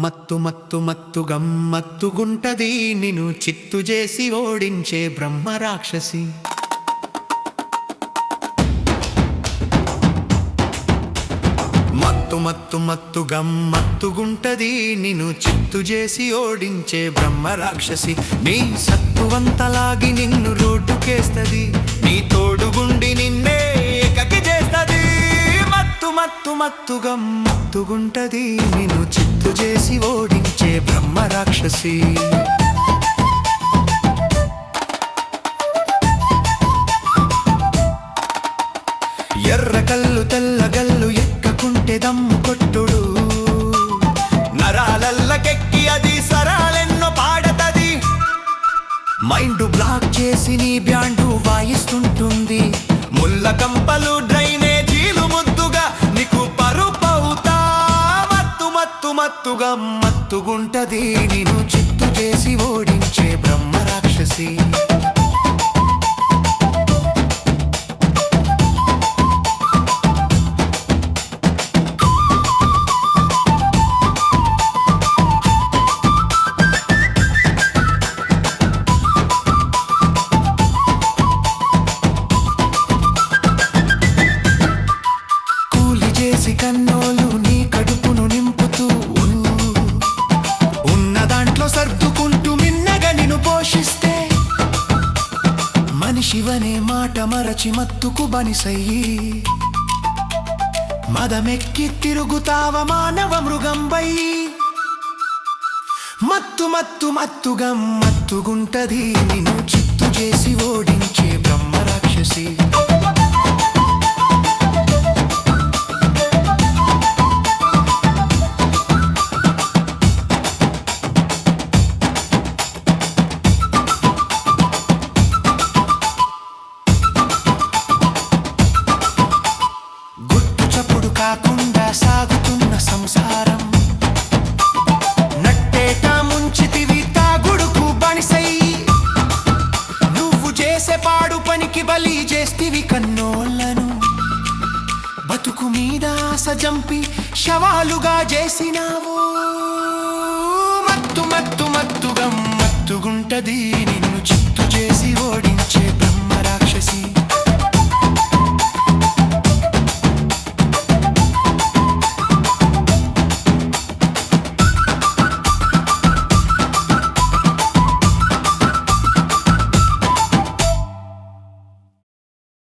మత్తు మత్తు మత్తు గమ్మత్తుగుంటది నిన్ను చిత్తు చేసి ఓడించే బ్రహ్మ రాక్షసి. మత్తు మత్తు మత్తు గమ్మత్తుగుంటది నిన్ను చిత్తు చేసి ఓడించే బ్రహ్మ రాక్షసి. నీ సత్తువంతలాగి నిన్ను రోడ్డుకేస్తది, నీ తోడుగుండి నిన్నే ఏకకి చేస్తది. మత్తు మత్తు మత్తు గమ్మత్తుగుంటది నిన్ను చిత్తు చేసి ఓడించే బ్రహ్మ రాక్షసి. ఎర్రకల్లు తెల్లగల్లు ఎక్కకుంటే దమ్ము కొట్టుడు, నరాలల్లకెక్కి అది సరాలెన్నో పాడతది. మైండ్ బ్లాక్ చేసి నీ బ్యాండు వాయిస్తుంటుంది, ముళ్ళ కంపలు డ్రైనేజీలు ముద్దుగా నీకు పరుపవుతా. మత్తు మత్తు మత్తుగా మత్తుగుంటది నిన్ను చిత్తు చేసి ఓడించే బ్రహ్మ రాక్షసి. కన్నోలు నీ కడుపును నింపుతూ ఉన్న దాంట్లో సర్దుకుంటూ మిన్నగా నిన్ను పోషిస్తే, మనిషివనే మాట మరచి మత్తుకు బనిసయ్యి మదమెక్కి తిరుగుతావ మానవ మృగంబై. మత్తు మత్తు మత్తుగా మత్తుగుంటది నిన్ను చిత్తు చేసి ఓడించే బ్రహ్మ రాక్షసి. కాకుండా సాగుతున్న సంసారం నట్టేట ముంచితివి తాగుడుకు బనిసై. నువ్వు చేసే పాడు పనికి బలి చేస్తివి కన్నోళ్లను, బతుకు మీద ఆశ జంపి శవాలుగా చేసినావు. మత్తు మత్తు మత్తుగా మత్తుగుంటది నిన్ను చిత్తు చేసి ఓడించే బ్రహ్మ రాక్షసి.